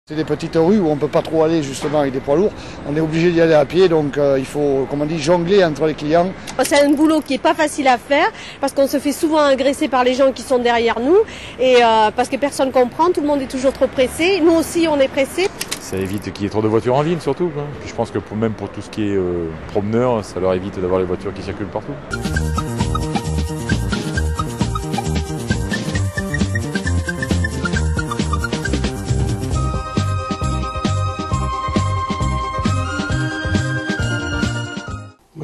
C'est des petites rues où on ne peut pas trop aller justement avec des poids lourds. On est obligé d'y aller à pied, donc il faut, comme on dit, jongler entre les clients. C'est un boulot qui n'est pas facile à faire parce qu'on se fait souvent agresser par les gens qui sont derrière nous et parce que personne ne comprend, tout le monde est toujours trop pressé. Nous aussi on est pressés. Ça évite qu'il y ait trop de voitures en ville surtout. Puis je pense que même pour tout ce qui est promeneurs, ça leur évite d'avoir les voitures qui circulent partout.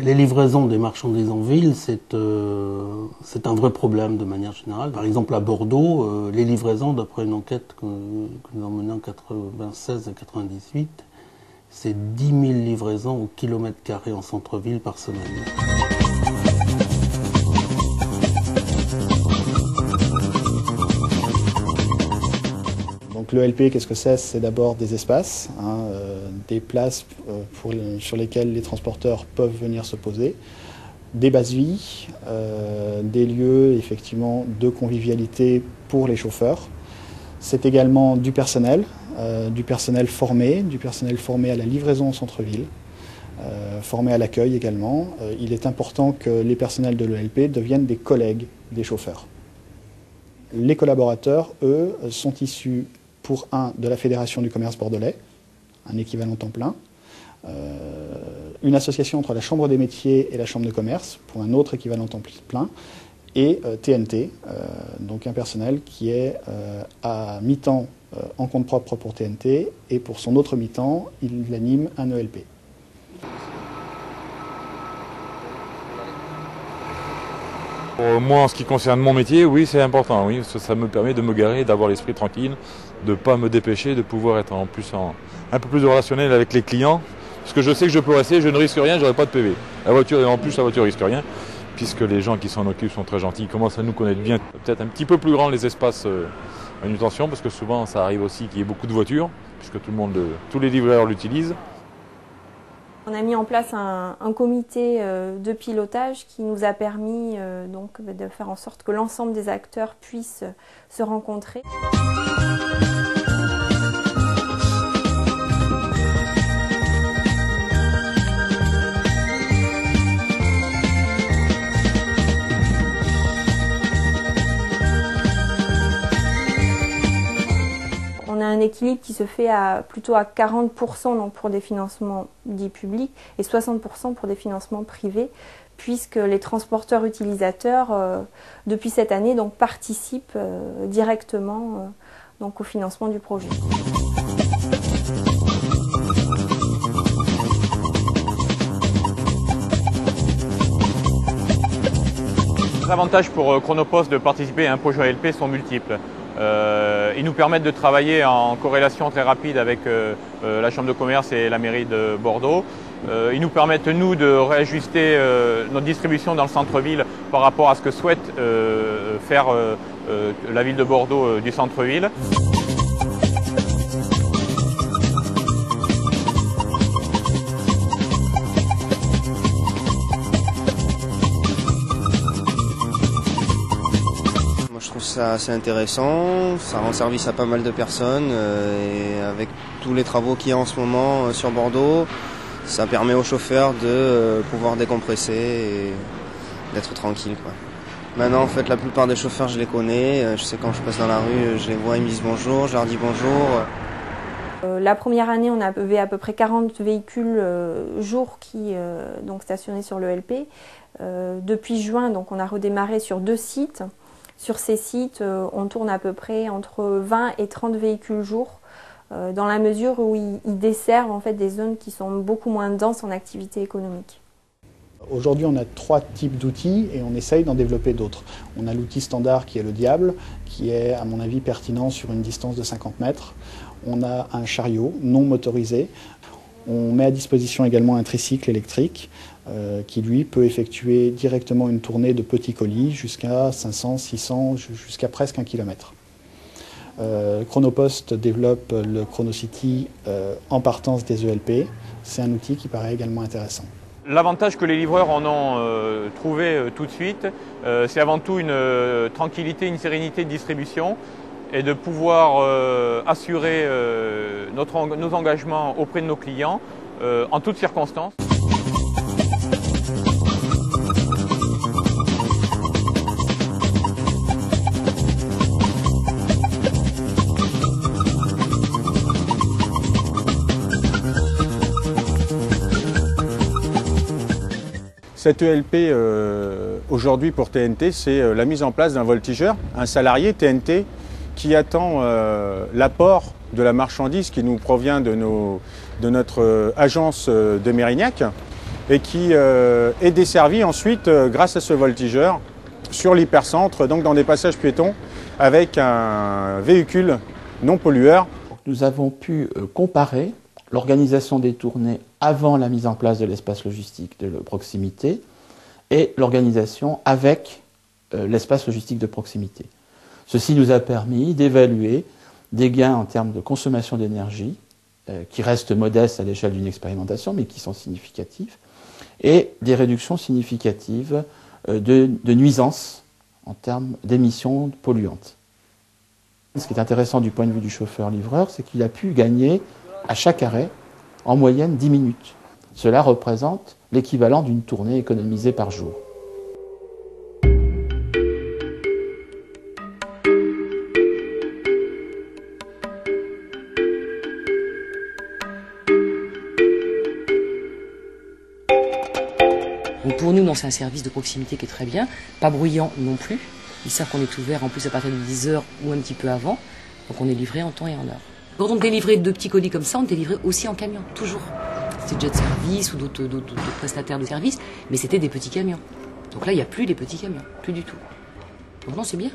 Les livraisons des marchandises en ville, c'est un vrai problème de manière générale. Par exemple, à Bordeaux, les livraisons, d'après une enquête que nous avons menée en 96 et 98, c'est 10 000 livraisons au kilomètre carré en centre-ville par semaine. Donc l'ELP, qu'est-ce que c'est? C'est d'abord des espaces, des places sur lesquelles les transporteurs peuvent venir se poser, des bases vie, des lieux effectivement de convivialité pour les chauffeurs. C'est également du personnel formé à la livraison en centre-ville, formé à l'accueil également. Il est important que les personnels de l'ELP deviennent des collègues des chauffeurs. Les collaborateurs, eux, sont issus pour de la Fédération du commerce bordelais, un équivalent temps plein, une association entre la Chambre des métiers et la Chambre de commerce, pour un autre équivalent temps plein, et TNT, donc un personnel qui est à mi-temps en compte propre pour TNT, et pour son autre mi-temps, il anime un ELP. Pour moi, en ce qui concerne mon métier, oui, c'est important. Oui, ça me permet de me garer, d'avoir l'esprit tranquille, de ne pas me dépêcher, de pouvoir être un peu plus relationnel avec les clients. Parce que je sais que je peux rester, je ne risque rien, je n'aurai pas de PV. La voiture risque rien, puisque les gens qui s'en occupent sont très gentils, ils commencent à nous connaître bien. Peut-être un petit peu plus grand les espaces manutention, parce que souvent ça arrive aussi qu'il y ait beaucoup de voitures, puisque tous les livreurs l'utilisent. On a mis en place un comité de pilotage qui nous a permis donc de faire en sorte que l'ensemble des acteurs puissent se rencontrer. On a un équilibre qui se fait plutôt à 40% donc pour des financements dits publics et 60% pour des financements privés, puisque les transporteurs utilisateurs, depuis cette année, donc, participent directement donc, au financement du projet. Les avantages pour Chronopost de participer à un projet ELP sont multiples. Ils nous permettent de travailler en corrélation très rapide avec la Chambre de commerce et la mairie de Bordeaux. Ils nous permettent, nous, de réajuster notre distribution dans le centre-ville par rapport à ce que souhaite faire la ville de Bordeaux du centre-ville. Je trouve ça assez intéressant, ça rend service à pas mal de personnes et avec tous les travaux qu'il y a en ce moment sur Bordeaux, ça permet aux chauffeurs de pouvoir décompresser et d'être tranquille, quoi. Maintenant en fait la plupart des chauffeurs je les connais, je sais quand je passe dans la rue, je les vois, ils me disent bonjour, je leur dis bonjour. La première année on avait à peu près 40 véhicules jour qui donc stationnaient sur l'ELP. Depuis juin donc on a redémarré sur 2 sites. Sur ces sites, on tourne à peu près entre 20 et 30 véhicules jour, dans la mesure où ils desservent en fait des zones qui sont beaucoup moins denses en activité économique. Aujourd'hui, on a 3 types d'outils et on essaye d'en développer d'autres. On a l'outil standard qui est le Diable, qui est à mon avis pertinent sur une distance de 50 mètres. On a un chariot non motorisé. On met à disposition également un tricycle électrique qui, lui, peut effectuer directement une tournée de petits colis jusqu'à 500, 600, jusqu'à presque 1 kilomètre. Chronopost développe le ChronoCity en partance des ELP. C'est un outil qui paraît également intéressant. L'avantage que les livreurs en ont trouvé tout de suite, c'est avant tout une tranquillité, une sérénité de distribution et de pouvoir assurer nos engagements auprès de nos clients en toutes circonstances. Cette ELP aujourd'hui pour TNT, c'est la mise en place d'un voltigeur, un salarié TNT qui attend l'apport de la marchandise qui nous provient de notre agence de Mérignac et qui est desservie ensuite grâce à ce voltigeur sur l'hypercentre, donc dans des passages piétons avec un véhicule non pollueur. Nous avons pu comparer l'organisation des tournées avant la mise en place de l'espace logistique de proximité et l'organisation avec l'espace logistique de proximité. Ceci nous a permis d'évaluer des gains en termes de consommation d'énergie qui restent modestes à l'échelle d'une expérimentation mais qui sont significatifs et des réductions significatives de nuisances en termes d'émissions polluantes. Ce qui est intéressant du point de vue du chauffeur-livreur, c'est qu'il a pu gagner à chaque arrêt, en moyenne 10 minutes. Cela représente l'équivalent d'une tournée économisée par jour. Donc pour nous, c'est un service de proximité qui est très bien, pas bruyant non plus. Ils savent qu'on est ouvert en plus à partir de 10h ou un petit peu avant, donc on est livré en temps et en heure. Quand on délivrait de petits colis comme ça, on délivrait aussi en camion, toujours. C'était Jet Service ou d'autres prestataires de services, mais c'était des petits camions. Donc là, il n'y a plus les petits camions, plus du tout. Donc non, c'est bien.